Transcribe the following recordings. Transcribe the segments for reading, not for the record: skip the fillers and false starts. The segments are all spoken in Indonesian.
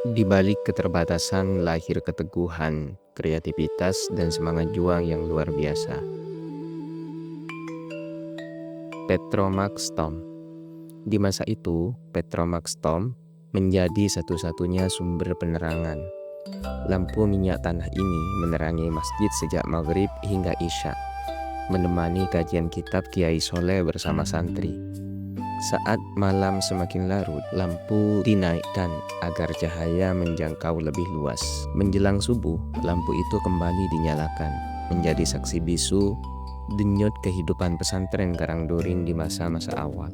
Di balik keterbatasan lahir keteguhan, kreativitas, dan semangat juang yang luar biasa. Petromax Tom. Di masa itu, Petromax Tom menjadi satu-satunya sumber penerangan. Lampu minyak tanah ini menerangi masjid sejak maghrib hingga isya, menemani kajian kitab Kiai Soleh bersama santri. Saat malam semakin larut, lampu dinaikkan agar cahaya menjangkau lebih luas. Menjelang subuh, lampu itu kembali dinyalakan, menjadi saksi bisu denyut kehidupan pesantren Karangdurin di masa-masa awal.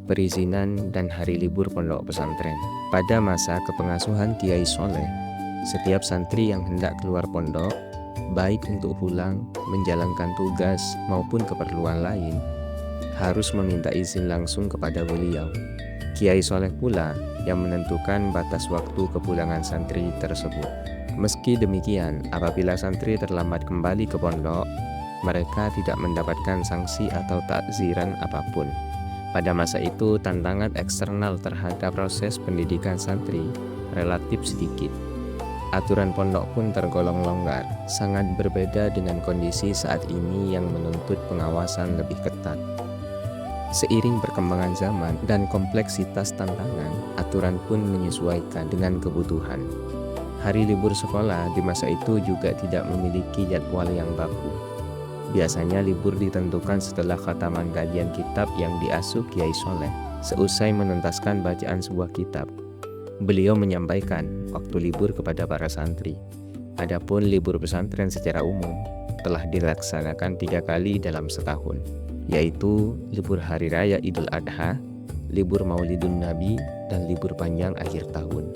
Perizinan dan hari libur pondok pesantren. Pada masa kepengasuhan Kiai Soleh, setiap santri yang hendak keluar pondok, baik untuk pulang, menjalankan tugas maupun keperluan lain, harus meminta izin langsung kepada beliau. Kiai Soleh pula yang menentukan batas waktu kepulangan santri tersebut. Meski demikian, apabila santri terlambat kembali ke pondok, mereka tidak mendapatkan sanksi atau takziran apapun. Pada masa itu, tantangan eksternal terhadap proses pendidikan santri relatif sedikit. Aturan pondok pun tergolong longgar, sangat berbeda dengan kondisi saat ini yang menuntut pengawasan lebih ketat. Seiring perkembangan zaman dan kompleksitas tantangan, aturan pun menyesuaikan dengan kebutuhan. Hari libur sekolah di masa itu juga tidak memiliki jadwal yang baku. Biasanya libur ditentukan setelah khataman kajian kitab yang diasuh Kiai Soleh. Seusai menuntaskan bacaan sebuah kitab, beliau menyampaikan waktu libur kepada para santri. Adapun libur pesantren secara umum telah dilaksanakan 3 kali dalam setahun, yaitu libur Hari Raya Idul Adha, libur Maulidun Nabi, dan libur panjang akhir tahun.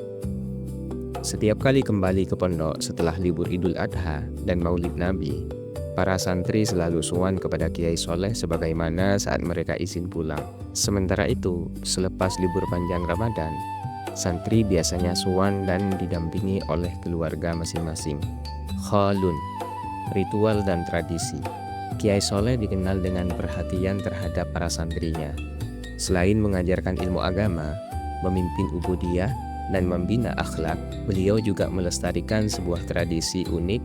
Setiap kali kembali ke pondok setelah libur Idul Adha dan Maulid Nabi, para santri selalu sowan kepada Kiai Soleh sebagaimana saat mereka izin pulang. Sementara itu, selepas libur panjang Ramadan, santri biasanya sowan dan didampingi oleh keluarga masing-masing. Khalun, ritual dan tradisi. Kiai Soleh dikenal dengan perhatian terhadap para santrinya. Selain mengajarkan ilmu agama, memimpin ubudiyah, dan membina akhlak, beliau juga melestarikan sebuah tradisi unik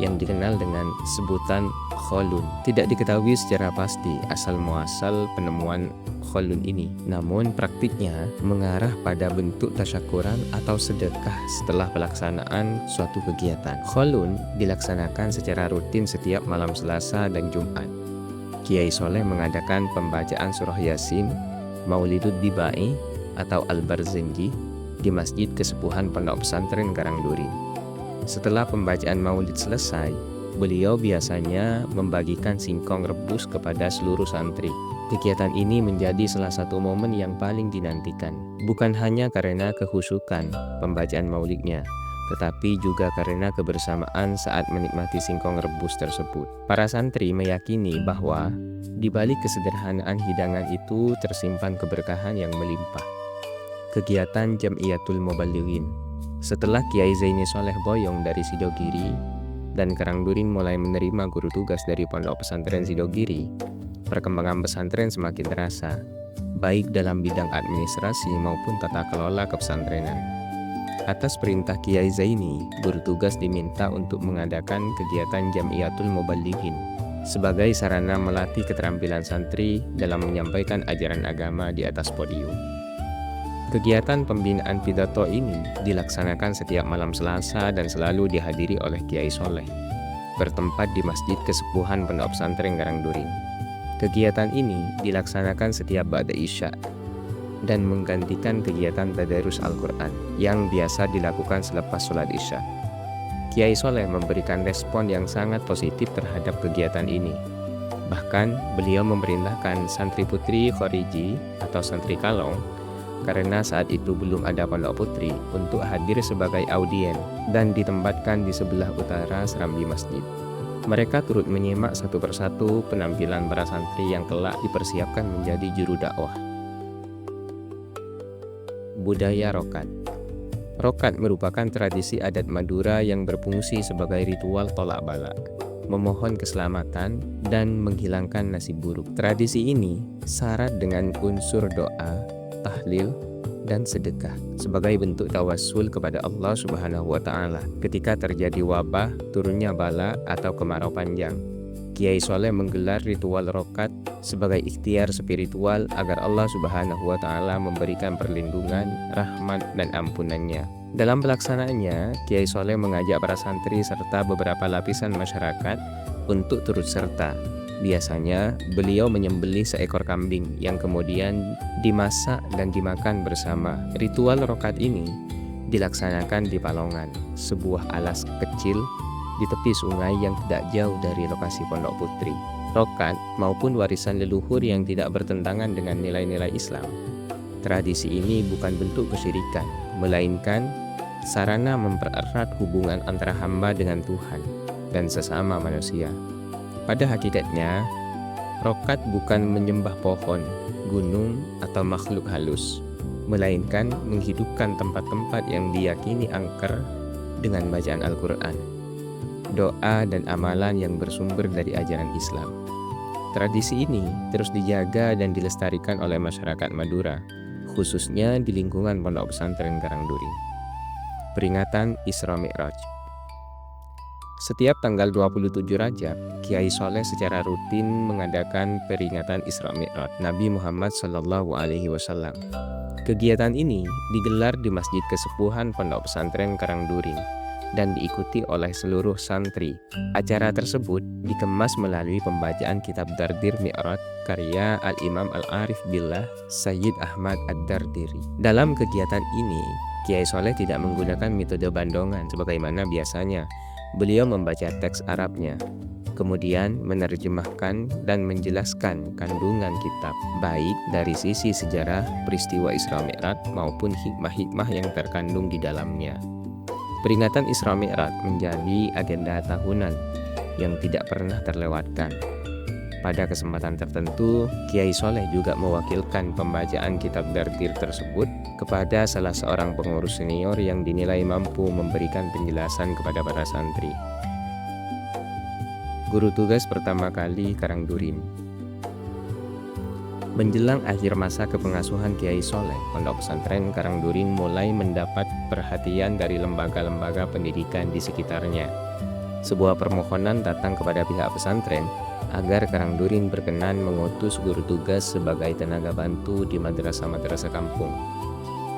yang dikenal dengan sebutan kholun. Tidak diketahui secara pasti asal muasal penemuan kholun ini, namun praktiknya mengarah pada bentuk tasyakuran atau sedekah setelah pelaksanaan suatu kegiatan. Kholun dilaksanakan secara rutin setiap malam Selasa dan Jumat. Kiai Soleh mengadakan pembacaan surah Yasin, Maulidud Dibai atau Al-Barzenji di Masjid Kesepuhan Pondok Pesantren Karangdurin. Setelah pembacaan Maulid selesai, beliau biasanya membagikan singkong rebus kepada seluruh santri. Kegiatan ini menjadi salah satu momen yang paling dinantikan, bukan hanya karena kehusukan pembacaan maulidnya, tetapi juga karena kebersamaan saat menikmati singkong rebus tersebut. Para santri meyakini bahwa di balik kesederhanaan hidangan itu tersimpan keberkahan yang melimpah. Kegiatan Jamiyatul Mubalighin. Setelah Kiai Zaini Soleh Boyong dari Sidogiri dan Karangdurin mulai menerima guru tugas dari Pondok Pesantren Sidogiri, perkembangan pesantren semakin terasa, baik dalam bidang administrasi maupun tata kelola kepesantrenan. Atas perintah Kiai Zaini, guru tugas diminta untuk mengadakan kegiatan Jamiyatul Mubalighin sebagai sarana melatih keterampilan santri dalam menyampaikan ajaran agama di atas podium. Kegiatan pembinaan pidato ini dilaksanakan setiap malam Selasa dan selalu dihadiri oleh Kiai Soleh, bertempat di Masjid Kesepuhan Pondok Pesantren Karangdurin. Kegiatan ini dilaksanakan setiap ba'da isya dan menggantikan kegiatan tadarus Al-Quran yang biasa dilakukan selepas sholat isya. Kiai Soleh memberikan respon yang sangat positif terhadap kegiatan ini. Bahkan beliau memerintahkan santri putri Khoriji atau santri Kalong, karena saat itu belum ada pondok putri, untuk hadir sebagai audien dan ditempatkan di sebelah utara serambi masjid. Mereka turut menyimak satu persatu penampilan para santri yang kelak dipersiapkan menjadi juru dakwah. Budaya rokat. Rokat merupakan tradisi adat Madura yang berfungsi sebagai ritual tolak bala, memohon keselamatan, dan menghilangkan nasib buruk. Tradisi ini syarat dengan unsur doa, tahlil, dan sedekah sebagai bentuk tawassul kepada Allah Subhanahu wa Ta'ala ketika terjadi wabah, turunnya bala, atau kemarau panjang. Kiai Soleh menggelar ritual rokat sebagai ikhtiar spiritual agar Allah Subhanahu wa Ta'ala memberikan perlindungan, rahmat, dan ampunannya. Dalam pelaksanaannya, Kiai Soleh mengajak para santri serta beberapa lapisan masyarakat untuk turut serta. Biasanya, beliau menyembelih seekor kambing yang kemudian dimasak dan dimakan bersama. Ritual rokat ini dilaksanakan di Palongan, sebuah alas kecil di tepi sungai yang tidak jauh dari lokasi Pondok Putri. Rokat maupun warisan leluhur yang tidak bertentangan dengan nilai-nilai Islam. Tradisi ini bukan bentuk kesyirikan, melainkan sarana mempererat hubungan antara hamba dengan Tuhan dan sesama manusia. Pada hakikatnya, rokat bukan menyembah pohon, gunung, atau makhluk halus, melainkan menghidupkan tempat-tempat yang diyakini angker dengan bacaan Al-Quran, doa, dan amalan yang bersumber dari ajaran Islam. Tradisi ini terus dijaga dan dilestarikan oleh masyarakat Madura, khususnya di lingkungan Pondok Pesantren Karangduri. Peringatan Isra Mi'raj. Setiap tanggal 27 Rajab, Kiai Soleh secara rutin mengadakan peringatan Isra Mi'raj Nabi Muhammad SAW. Kegiatan ini digelar di Masjid Kesepuhan Pondok Pesantren Karangduri dan diikuti oleh seluruh santri. Acara tersebut dikemas melalui pembacaan kitab Dardir Mi'raj karya Al-Imam Al-Arif Billah Sayyid Ahmad Ad-Dardiri. Dalam kegiatan ini, Kiai Soleh tidak menggunakan metode bandongan sebagaimana biasanya. Beliau membaca teks Arabnya, kemudian menerjemahkan dan menjelaskan kandungan kitab, baik dari sisi sejarah peristiwa Isra Mi'raj maupun hikmah-hikmah yang terkandung di dalamnya. Peringatan Isra Mi'raj menjadi agenda tahunan yang tidak pernah terlewatkan. Pada kesempatan tertentu, Kiai Soleh juga mewakilkan pembacaan kitab Dardir tersebut kepada salah seorang pengurus senior yang dinilai mampu memberikan penjelasan kepada para santri. Guru tugas pertama kali Karangduri. Menjelang akhir masa kepengasuhan Kiai Soleh, Pondok Pesantren Karangduri mulai mendapat perhatian dari lembaga-lembaga pendidikan di sekitarnya. Sebuah permohonan datang kepada pihak pesantren agar Karangduri berkenan mengutus guru tugas sebagai tenaga bantu di madrasah-madrasah kampung.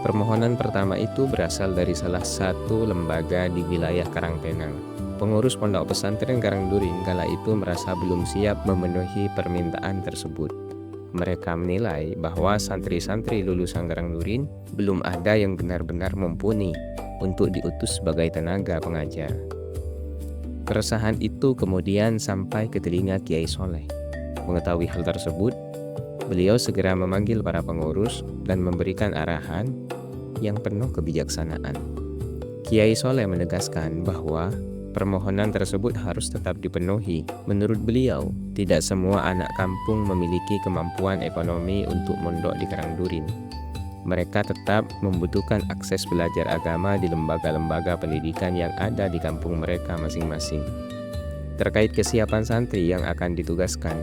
Permohonan pertama itu berasal dari salah satu lembaga di wilayah Karangtenang. Pengurus Pondok Pesantren Karangduri kala itu merasa belum siap memenuhi permintaan tersebut. Mereka menilai bahwa santri-santri lulusan Karangduri belum ada yang benar-benar mumpuni untuk diutus sebagai tenaga pengajar. Keresahan itu kemudian sampai ke telinga Kiai Soleh. Mengetahui hal tersebut, beliau segera memanggil para pengurus dan memberikan arahan yang penuh kebijaksanaan. Kiai Soleh menegaskan bahwa permohonan tersebut harus tetap dipenuhi. Menurut beliau, tidak semua anak kampung memiliki kemampuan ekonomi untuk mondok di Karangduri. Mereka tetap membutuhkan akses belajar agama di lembaga-lembaga pendidikan yang ada di kampung mereka masing-masing. Terkait kesiapan santri yang akan ditugaskan,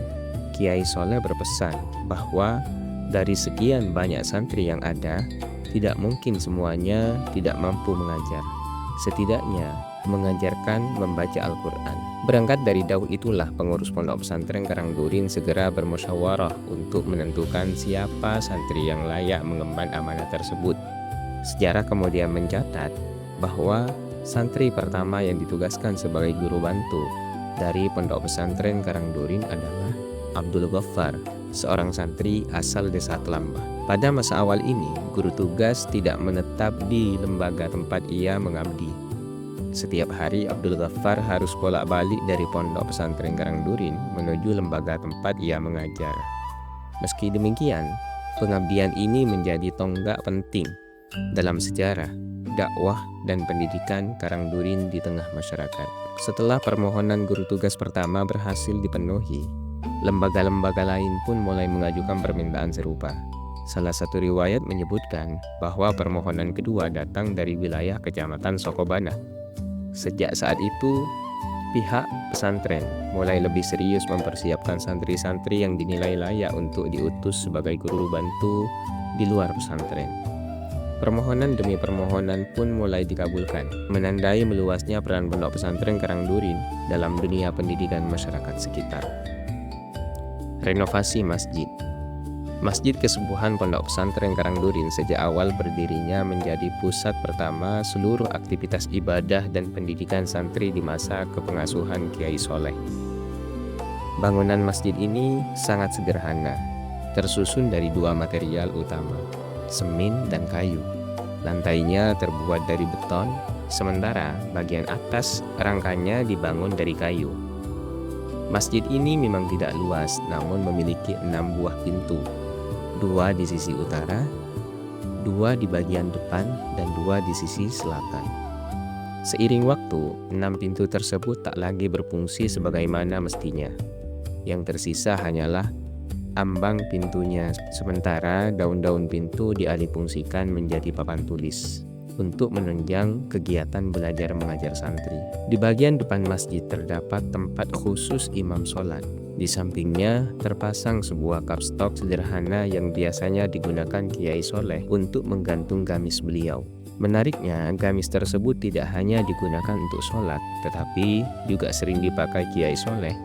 Kiai Soleh berpesan bahwa dari sekian banyak santri yang ada, tidak mungkin semuanya tidak mampu mengajar. Setidaknya mengajarkan membaca Al-Quran. Berangkat dari dawuh itulah pengurus Pondok Pesantren Karangduri segera bermusyawarah untuk menentukan siapa santri yang layak mengemban amanah tersebut. Sejarah kemudian mencatat bahwa santri pertama yang ditugaskan sebagai guru bantu dari Pondok Pesantren Karangduri adalah Abdul Ghaffar, seorang santri asal desa Telambah. Pada masa awal ini, guru tugas tidak menetap di lembaga tempat ia mengabdi. Setiap hari Abdul Ghaffar harus bolak-balik dari Pondok Pesantren Karangduri menuju lembaga tempat ia mengajar. Meski demikian, pengabdian ini menjadi tonggak penting dalam sejarah, dakwah, dan pendidikan Karangduri di tengah masyarakat. Setelah permohonan guru tugas pertama berhasil dipenuhi, lembaga-lembaga lain pun mulai mengajukan permintaan serupa. Salah satu riwayat menyebutkan bahwa permohonan kedua datang dari wilayah Kecamatan Sokobana. Sejak saat itu, pihak pesantren mulai lebih serius mempersiapkan santri-santri yang dinilai layak untuk diutus sebagai guru bantu di luar pesantren. Permohonan demi permohonan pun mulai dikabulkan, menandai meluasnya peran Pondok Pesantren Karangdurin dalam dunia pendidikan masyarakat sekitar. Renovasi masjid. Masjid Kesepuhan Pondok Pesantren Karangdurin sejak awal berdirinya menjadi pusat pertama seluruh aktivitas ibadah dan pendidikan santri di masa kepengasuhan Kiai Soleh. Bangunan masjid ini sangat sederhana, tersusun dari dua material utama, semen dan kayu. Lantainya terbuat dari beton, sementara bagian atas rangkanya dibangun dari kayu. Masjid ini memang tidak luas, namun memiliki 6 buah pintu. 2 di sisi utara, 2 di bagian depan, dan 2 di sisi selatan. Seiring waktu, 6 pintu tersebut tak lagi berfungsi sebagaimana mestinya. Yang tersisa hanyalah ambang pintunya, sementara daun-daun pintu dialihfungsikan menjadi papan tulis untuk menunjang kegiatan belajar mengajar santri. Di bagian depan masjid terdapat tempat khusus imam sholat. Di sampingnya terpasang sebuah kapstok sederhana yang biasanya digunakan Kiai Soleh untuk menggantung gamis beliau. Menariknya, gamis tersebut tidak hanya digunakan untuk sholat, tetapi juga sering dipakai Kiai Soleh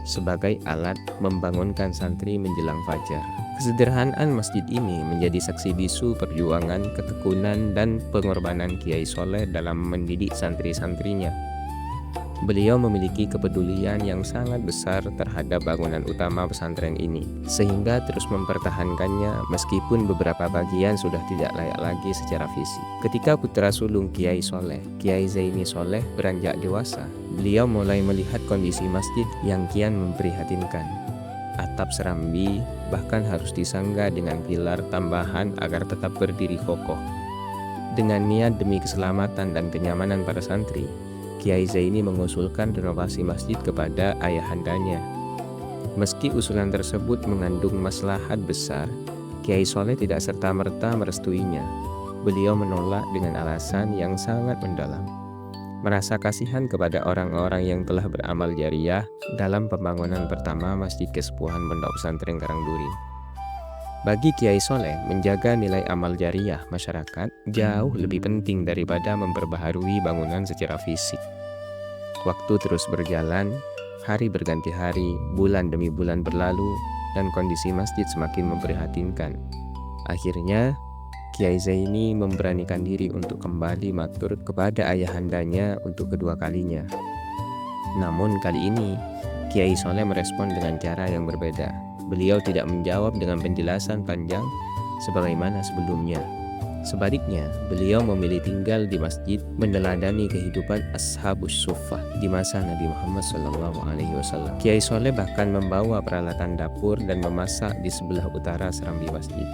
sebagai alat membangunkan santri menjelang fajar. Kesederhanaan masjid ini menjadi saksi bisu perjuangan, ketekunan, dan pengorbanan Kiai Soleh dalam mendidik santri-santrinya. Beliau memiliki kepedulian yang sangat besar terhadap bangunan utama pesantren ini, sehingga terus mempertahankannya meskipun beberapa bagian sudah tidak layak lagi secara fisik. Ketika putra sulung Kiai Soleh, Kiai Zaini Soleh, beranjak dewasa, beliau mulai melihat kondisi masjid yang kian memprihatinkan. Atap serambi bahkan harus disangga dengan pilar tambahan agar tetap berdiri kokoh. Dengan niat demi keselamatan dan kenyamanan para santri, Kiai Zaini mengusulkan renovasi masjid kepada ayahandanya. Meski usulan tersebut mengandung maslahat besar, Kiai Soleh tidak serta-merta merestuinya. Beliau menolak dengan alasan yang sangat mendalam. Merasa kasihan kepada orang-orang yang telah beramal jariah dalam pembangunan pertama Masjid Kesepuhan Pondok Pesantren Karangdurin. Bagi Kiai Soleh, menjaga nilai amal jariah masyarakat jauh lebih penting daripada memperbaharui bangunan secara fisik. Waktu terus berjalan, hari berganti hari, bulan demi bulan berlalu, dan kondisi masjid semakin memprihatinkan. Akhirnya, Kiai Zaini memberanikan diri untuk kembali matur kepada ayahandanya untuk kedua kalinya. Namun kali ini, Kiai Soleh merespon dengan cara yang berbeda. Beliau tidak menjawab dengan penjelasan panjang sebagaimana sebelumnya. Sebaliknya, beliau memilih tinggal di masjid meneladani kehidupan Ashabus Suffah di masa Nabi Muhammad SAW. Kiai Soleh bahkan membawa peralatan dapur dan memasak di sebelah utara serambi masjid.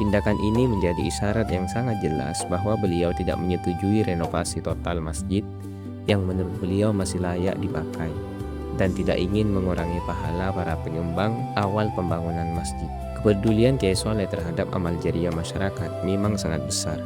Tindakan ini menjadi isyarat yang sangat jelas bahwa beliau tidak menyetujui renovasi total masjid yang menurut beliau masih layak dipakai, dan tidak ingin mengurangi pahala para penyumbang awal pembangunan masjid. Kepedulian Kiai Soleh terhadap amal jariah masyarakat memang sangat besar.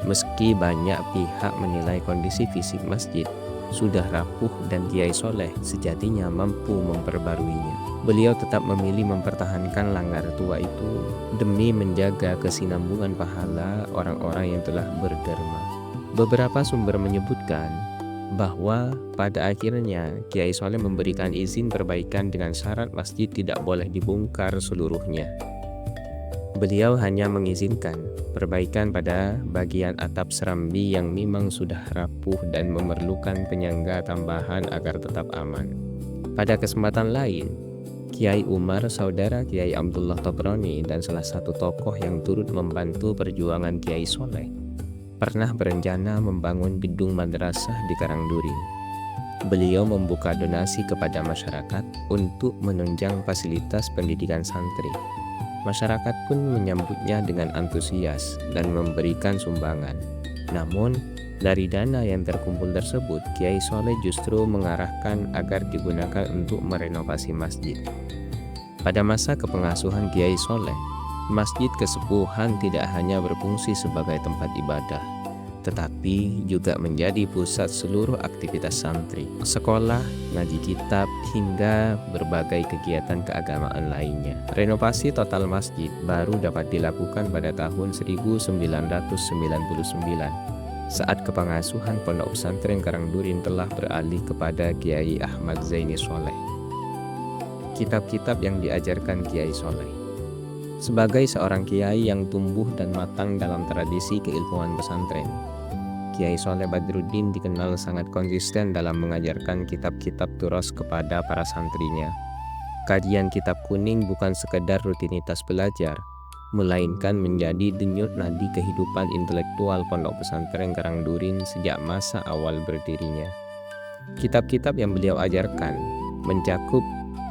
Meski banyak pihak menilai kondisi fisik masjid sudah rapuh dan Kiai Soleh sejatinya mampu memperbaruinya, beliau tetap memilih mempertahankan langgar tua itu demi menjaga kesinambungan pahala orang-orang yang telah berderma. Beberapa sumber menyebutkan bahwa pada akhirnya Kiai Soleh memberikan izin perbaikan dengan syarat masjid tidak boleh dibongkar seluruhnya. Beliau hanya mengizinkan perbaikan pada bagian atap serambi yang memang sudah rapuh dan memerlukan penyangga tambahan agar tetap aman. Pada kesempatan lain, Kiai Umar, saudara Kiai Abdullah Tobroni, dan salah satu tokoh yang turut membantu perjuangan Kiai Soleh, pernah berencana membangun gedung madrasah di Karangdurin. Beliau membuka donasi kepada masyarakat untuk menunjang fasilitas pendidikan santri. Masyarakat pun menyambutnya dengan antusias dan memberikan sumbangan. Namun, dari dana yang terkumpul tersebut, Kiai Soleh justru mengarahkan agar digunakan untuk merenovasi masjid. Pada masa kepengasuhan Kiai Soleh, Masjid Kesepuhan tidak hanya berfungsi sebagai tempat ibadah, tetapi juga menjadi pusat seluruh aktivitas santri, sekolah, ngaji kitab, hingga berbagai kegiatan keagamaan lainnya. Renovasi total masjid baru dapat dilakukan pada tahun 1999 saat kepengasuhan Pondok Pesantren Karangdurin telah beralih kepada Kiai Ahmad Zaini Soleh. Kitab-kitab yang diajarkan Kiai Soleh. Sebagai seorang kiai yang tumbuh dan matang dalam tradisi keilmuan pesantren, Kiai Soleh Badruddin dikenal sangat konsisten dalam mengajarkan kitab-kitab turos kepada para santrinya. Kajian kitab kuning bukan sekedar rutinitas belajar, melainkan menjadi denyut nadi kehidupan intelektual Pondok Pesantren Karangdurin sejak masa awal berdirinya. Kitab-kitab yang beliau ajarkan mencakup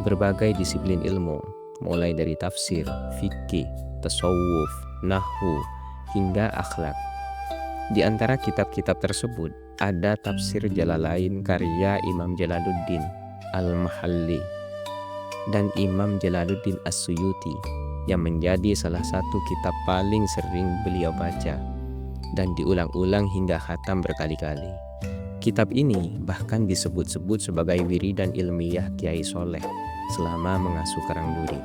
berbagai disiplin ilmu, mulai dari tafsir, fikih, tasawuf, nahwu, hingga akhlak. Di antara kitab-kitab tersebut ada Tafsir Jalalain karya Imam Jalaluddin Al-Mahalli dan Imam Jalaluddin As-Suyuti yang menjadi salah satu kitab paling sering beliau baca dan diulang-ulang hingga khatam berkali-kali. Kitab ini bahkan disebut-sebut sebagai wiridan ilmiah Kiai Soleh selama mengasuh Karangdurin.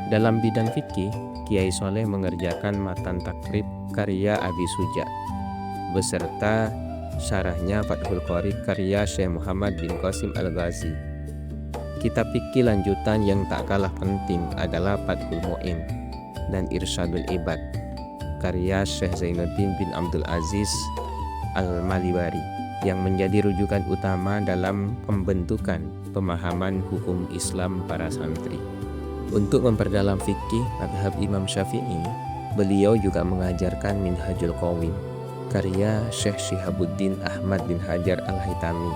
Dalam bidang fikih, Kiai Soleh mengerjakan matan takrib karya Abi Suja beserta syarahnya Fathul Qorib karya Syekh Muhammad bin Qasim Al-Ghazi. Kitab fikih lanjutan yang tak kalah penting adalah Fathul Mu'in dan Irsyadul Ibad karya Syekh Zainuddin bin Abdul Aziz Al-Maliwari yang menjadi rujukan utama dalam pembentukan pemahaman hukum Islam para santri. Untuk memperdalam fikih mazhab Imam Syafi'i, beliau juga mengajarkan Minhajul Qawim karya Syekh Syihabuddin Ahmad bin Hajar Al-Haytami.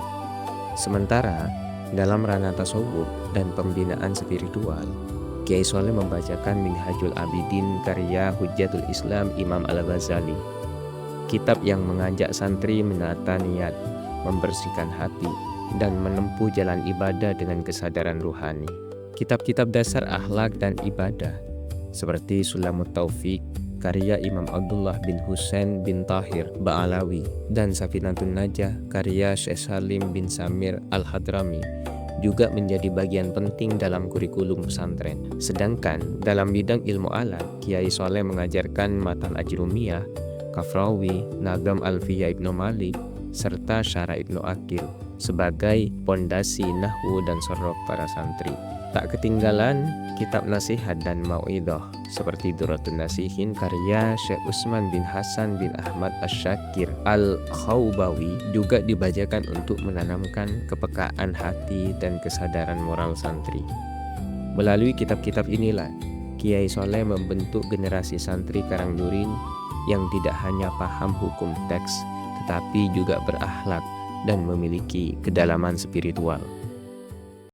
Sementara dalam ranah tasawuf dan pembinaan spiritual, Kiai Soleh membacakan Minhajul Abidin karya Hujjatul Islam Imam Al-Ghazali, kitab yang mengajak santri menata niat, membersihkan hati, dan menempuh jalan ibadah dengan kesadaran ruhani. Kitab-kitab dasar akhlak dan ibadah seperti Sulamut Taufik karya Imam Abdullah bin Husain bin Tahir Ba'alawi dan Safinatun Najah karya Syekh Salim bin Samir Al-Hadrami juga menjadi bagian penting dalam kurikulum pesantren. Sedangkan dalam bidang ilmu alat, Kiai Soleh mengajarkan matan Ajrumiyah, Kafrawi, Nagam Alfiyah Ibnu Malik, serta Syarah Ibnu Aqil sebagai pondasi nahwu dan sorok para santri. Tak ketinggalan kitab nasihat dan mau'idhah seperti Durratun Nasihin karya Syekh Utsman bin Hasan bin Ahmad Asy-Syakir Al-Khawbawi juga dibacakan untuk menanamkan kepekaan hati dan kesadaran moral santri. Melalui kitab-kitab inilah Kiai Soleh membentuk generasi santri Karangdurin yang tidak hanya paham hukum teks tetapi juga berakhlak dan memiliki kedalaman spiritual.